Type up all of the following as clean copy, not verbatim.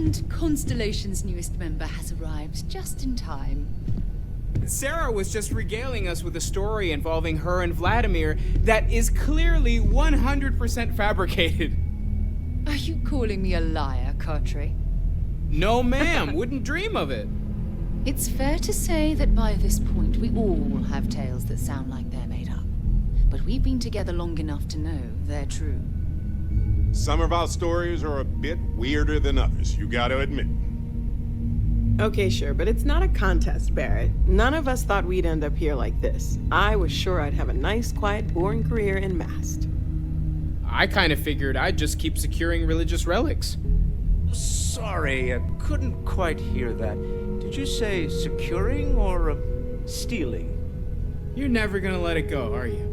And Constellation's newest member has arrived just in time. Sarah was just regaling us with a story involving her and Vladimir that is clearly 100% fabricated. Are you calling me a liar, Cartry? No, ma'am. Wouldn't dream of it. It's fair to say that by this point we all have tales that sound like they're made up. But we've been together long enough to know they're true. Some of our stories are a bit weirder than others, you gotta admit. Okay, sure, but it's not a contest, Barrett. None of us thought we'd end up here like this. I was sure I'd have a nice, quiet, boring career in Mast. I kind of figured I'd just keep securing religious relics. Sorry, I couldn't quite hear that. Did you say securing or stealing? You're never gonna let it go, are you?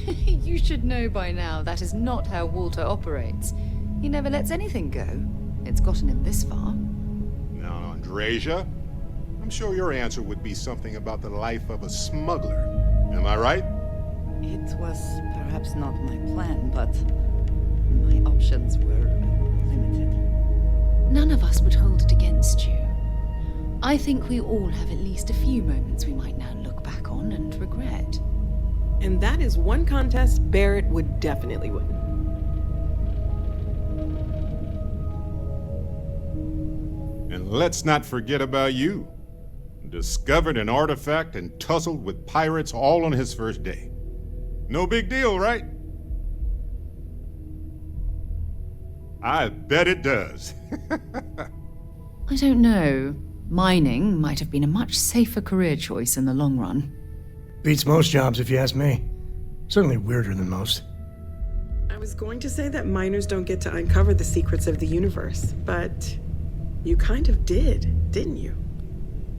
You should know by now that is not how Walter operates. He never lets anything go. It's gotten him this far. Now, Andreja, I'm sure your answer would be something about the life of a smuggler. Am I right? It was perhaps not my plan, but my options were limited. None of us would hold it against you. I think we all have at least a few moments we might now look back on and regret. And that is one contest Barrett would definitely win. And let's not forget about you. Discovered an artifact and tussled with pirates all on his first day. No big deal, right? I bet it does. I don't know. Mining might have been a much safer career choice in the long run. Beats most jobs, if you ask me. Certainly weirder than most. I was going to say that miners don't get to uncover the secrets of the universe, but you kind of did, didn't you?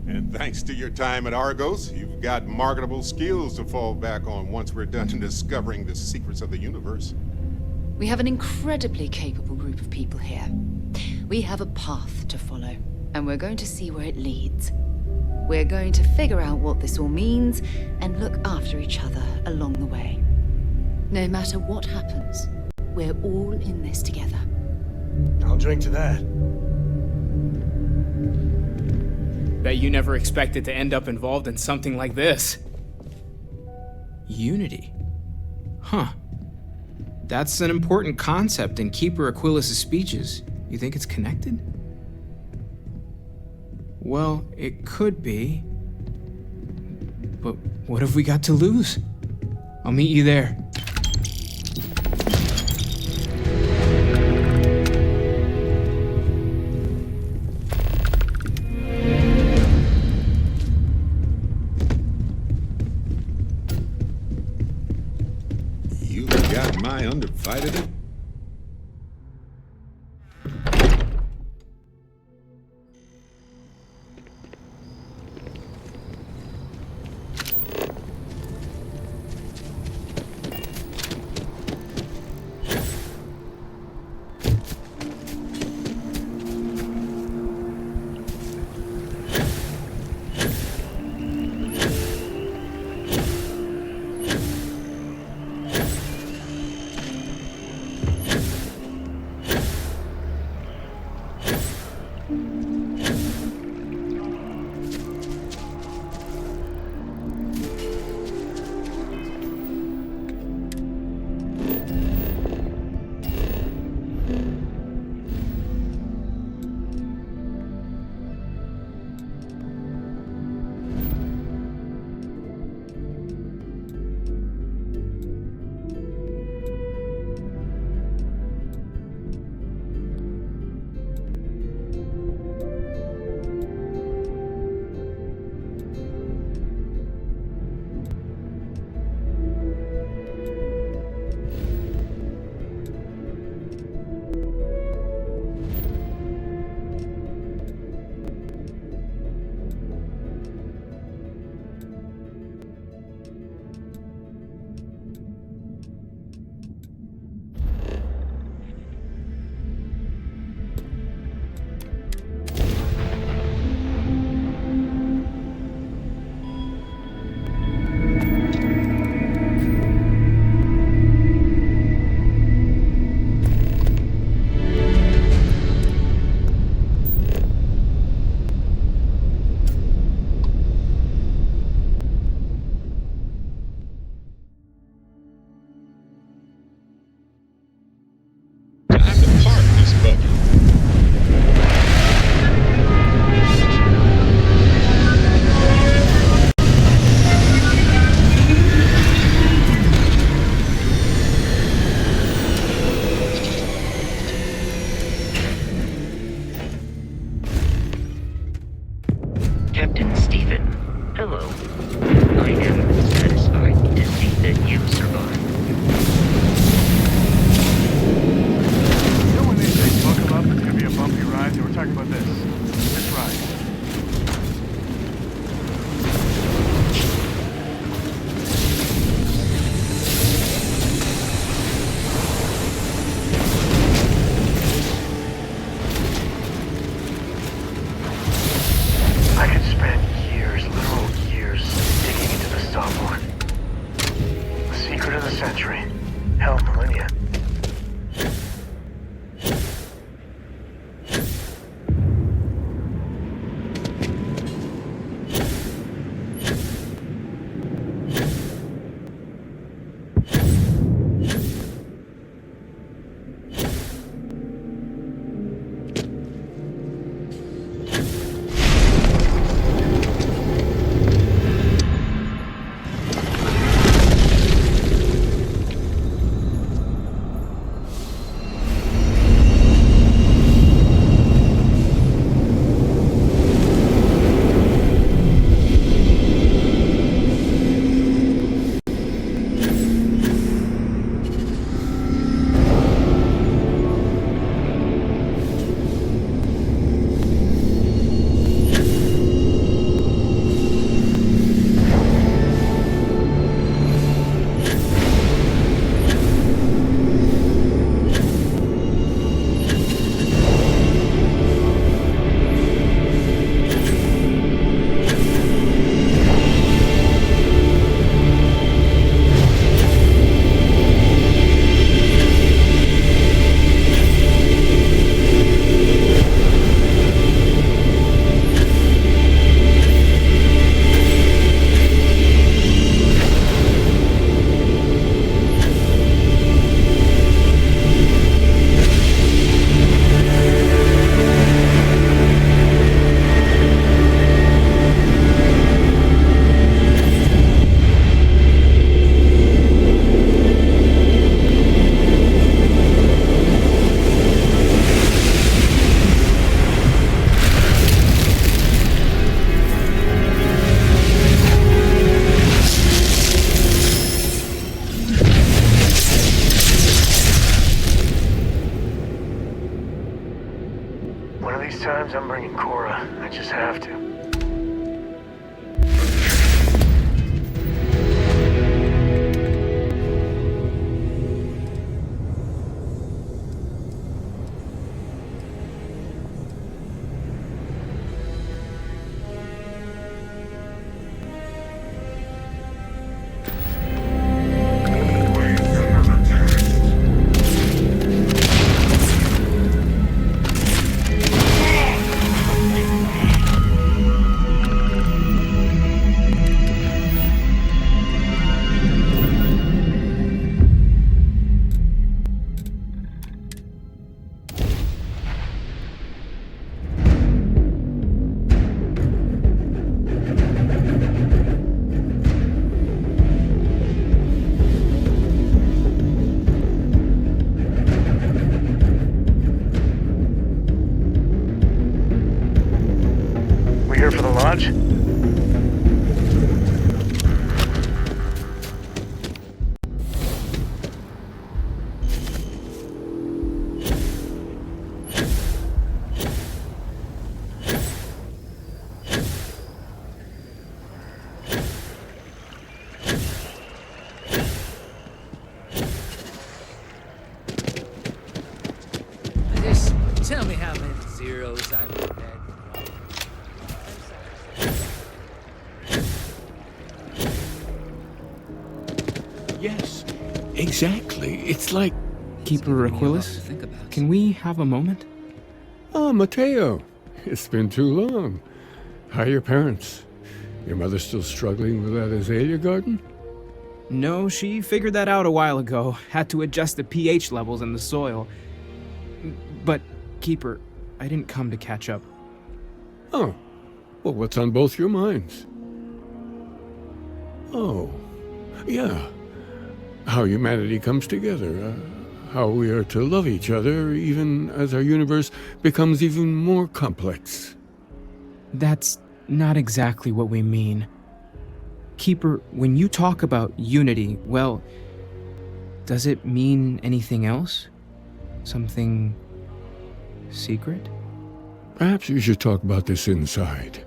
And thanks to your time at Argos, you've got marketable skills to fall back on once we're done discovering the secrets of the universe. We have an incredibly capable group of people here. We have a path to follow, and we're going to see where it leads. We're going to figure out what this all means and look after each other along the way. No matter what happens, we're all in this together. I'll drink to that. Bet you never expected to end up involved in something like this. Unity. Huh. That's an important concept in Keeper Aquilas' speeches. You think it's connected? Well, it could be. But what have we got to lose? I'll meet you there. You got my undivided attention. Captain Stephen, hello. I am satisfied to see that you survived. You know when they say buckle up, it's gonna be a bumpy ride? They were talking about this. This ride. I could spend years, literal years, digging into the Starboard. The secret of the century. Hell, millennia. One of these times I'm bringing Cora. I just have to. We here for the launch? Just tell me how many zeros I would add. Yes, exactly. It's like... Keeper Aquilus, can we have a moment? Ah, Mateo. It's been too long. How are your parents? Your mother still struggling with that azalea garden? No, she figured that out a while ago. Had to adjust the pH levels in the soil. But, Keeper, I didn't come to catch up. Oh. Well, what's on both your minds? Oh. Yeah. How humanity comes together. How we are to love each other even as our universe becomes even more complex. That's not exactly what we mean. Keeper, when you talk about unity, well, does it mean anything else? Something secret? Perhaps we should talk about this inside.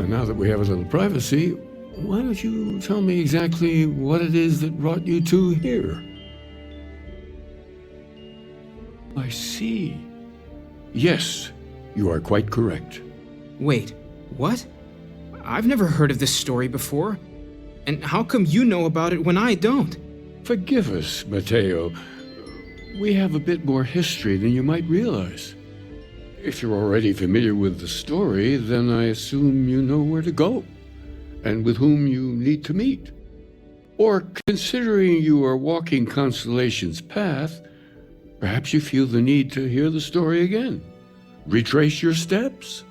Now that we have a little privacy, why don't you tell me exactly what it is that brought you two here? I see. Yes, you are quite correct. Wait, what? I've never heard of this story before. And how come you know about it when I don't? Forgive us, Mateo. We have a bit more history than you might realize. If you're already familiar with the story, then I assume you know where to go, and with whom you need to meet. Or, considering you are walking Constellation's path, perhaps you feel the need to hear the story again. Retrace your steps.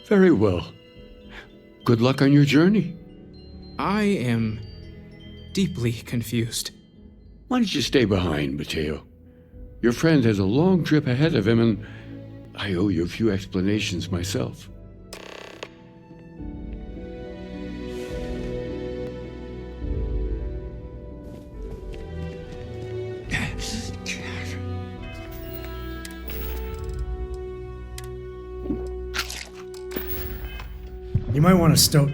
Very well. Good luck on your journey. I am deeply confused. Why don't you stay behind, Mateo? Your friend has a long trip ahead of him, and I owe you a few explanations myself. You might want to stow.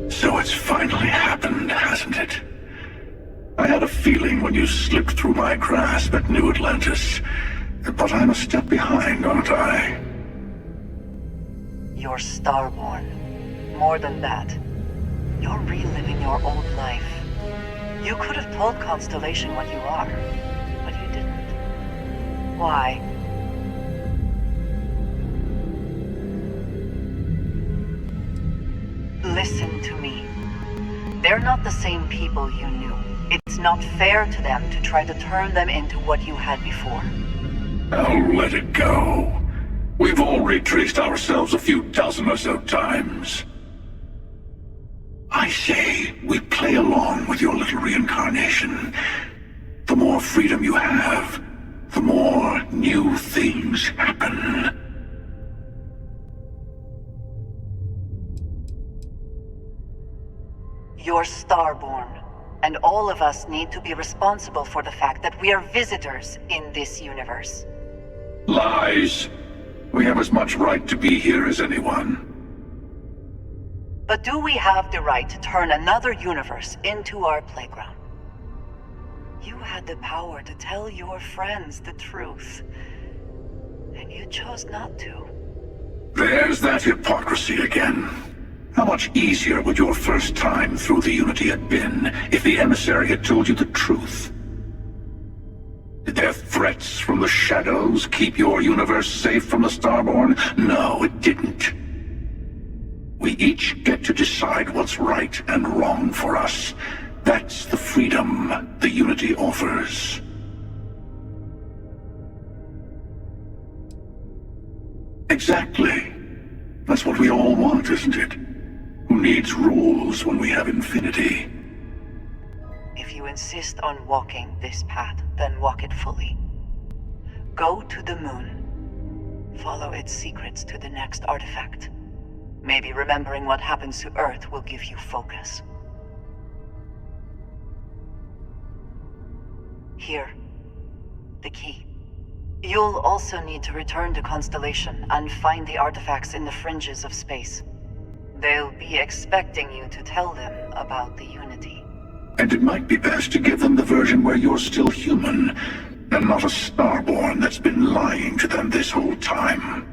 So it's finally happened, hasn't it? I had a feeling when you slipped through my grasp at New Atlantis. But I'm a step behind, aren't I? You're Starborn. More than that. You're reliving your old life. You could have told Constellation what you are, but you didn't. Why? Listen to me. They're not the same people you knew. It's not fair to them to try to turn them into what you had before. I'll let it go. We've all retraced ourselves a few dozen or so times. I say, we play along with your little reincarnation. The more freedom you have, the more new things happen. You're Starborn, and all of us need to be responsible for the fact that we are visitors in this universe. Lies! We have as much right to be here as anyone. But do we have the right to turn another universe into our playground? You had the power to tell your friends the truth, and you chose not to. There's that hypocrisy again. How much easier would your first time through the Unity have been if the emissary had told you the truth? Did their threats from the shadows keep your universe safe from the Starborn? No, it didn't. We each get to decide what's right and wrong for us. That's the freedom the Unity offers. Exactly. That's what we all want, isn't it? Who needs rules when we have infinity? If you insist on walking this path, then walk it fully. Go to the moon. Follow its secrets to the next artifact. Maybe remembering what happens to Earth will give you focus. Here. The key. You'll also need to return to Constellation and find the artifacts in the fringes of space. They'll be expecting you to tell them about the Unity. And it might be best to give them the version where you're still human, and not a Starborn that's been lying to them this whole time.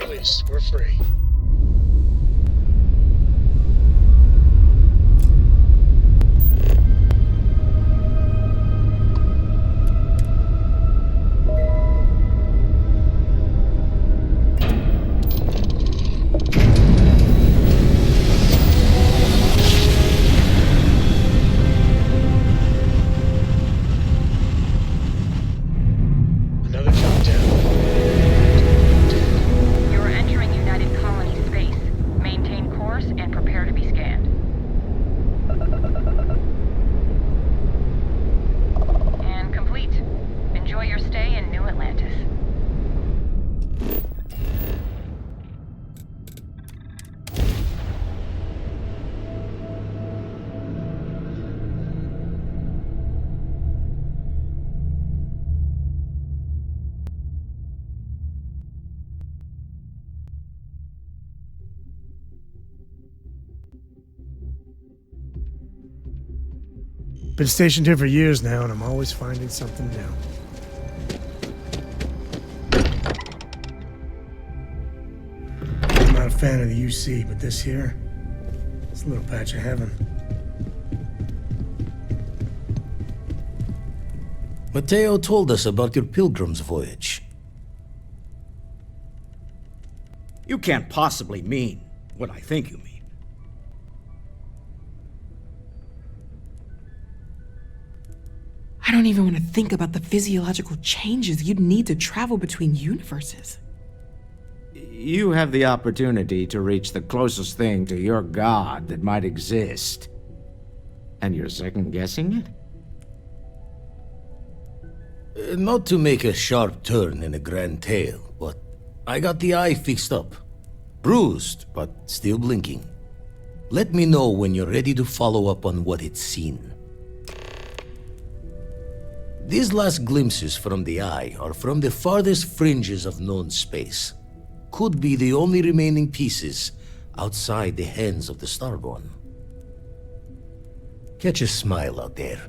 Released. We're free. Another countdown. You're entering United Colony space. Maintain course and prepare to be scanned. And complete. Enjoy your stay in New Atlantis. Been stationed here for years now, and I'm always finding something new. I'm not a fan of the UC, but this here, it's a little patch of heaven. Mateo told us about your pilgrim's voyage. You can't possibly mean what I think you mean. I don't even want to think about the physiological changes you'd need to travel between universes. You have the opportunity to reach the closest thing to your god that might exist. And you're second-guessing it? Not to make a sharp turn in a grand tale, but I got the eye fixed up. Bruised, but still blinking. Let me know when you're ready to follow up on what it's seen. These last glimpses from the eye are from the farthest fringes of known space. Could be the only remaining pieces outside the hands of the Starborn. Catch a smile out there.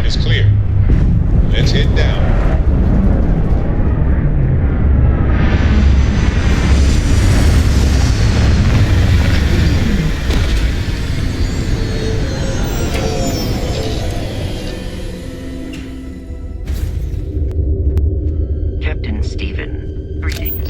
is clear. Let's head down. Captain Stephen, greetings.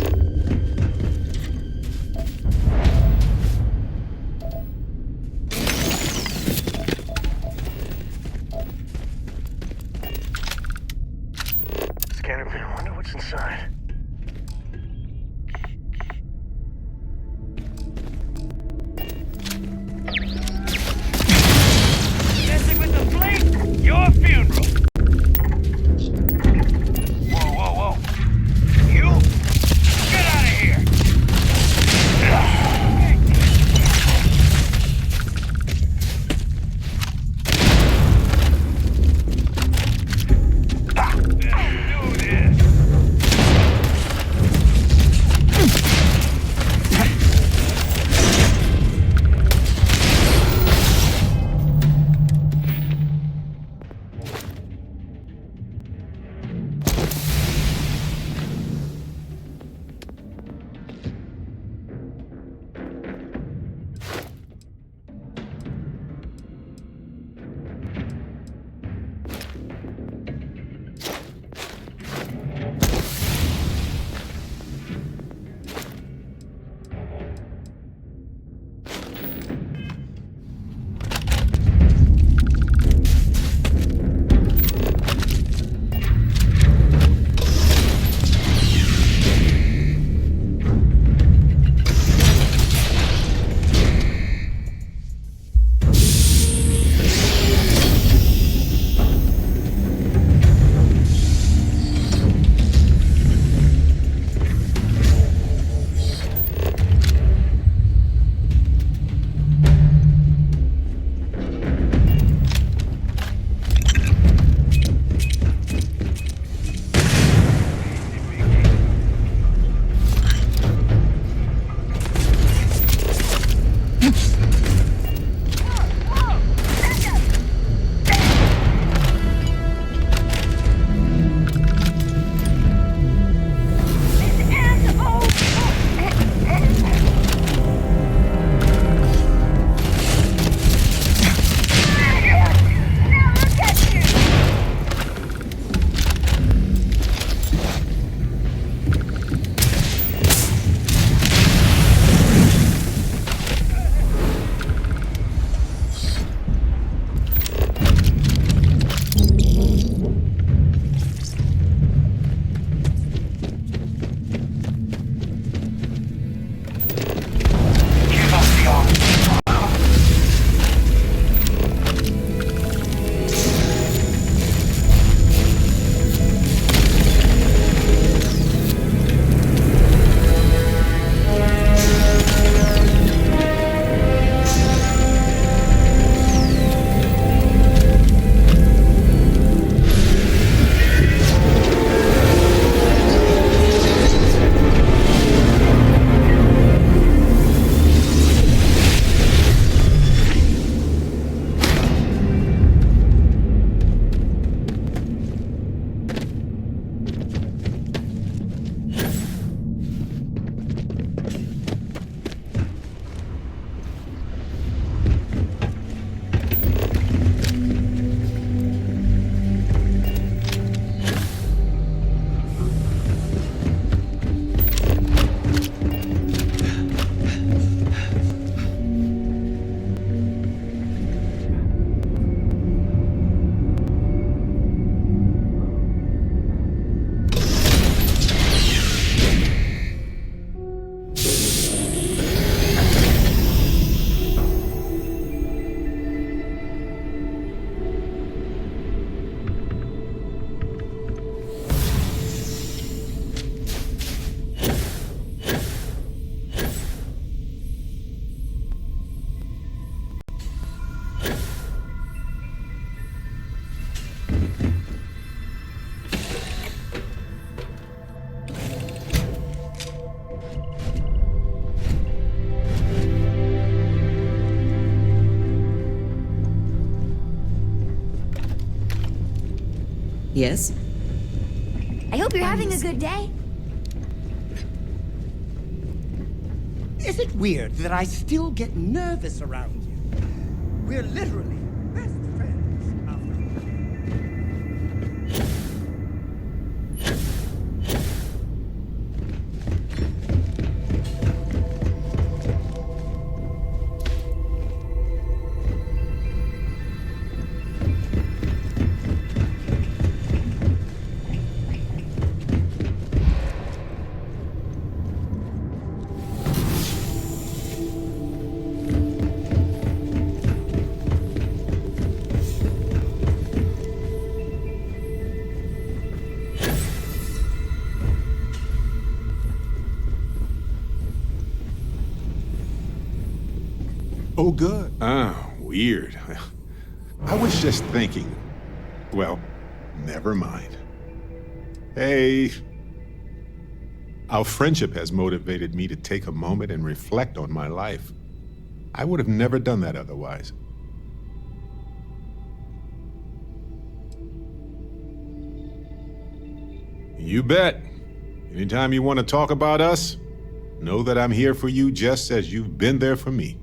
Yes? I hope you're having a good day. Is it weird that I still get nervous around you? We're literally best friends after Oh, good. Ah, weird. I was just thinking. Well, never mind. Hey. Our friendship has motivated me to take a moment and reflect on my life. I would have never done that otherwise. You bet. Anytime you want to talk about us, know that I'm here for you just as you've been there for me.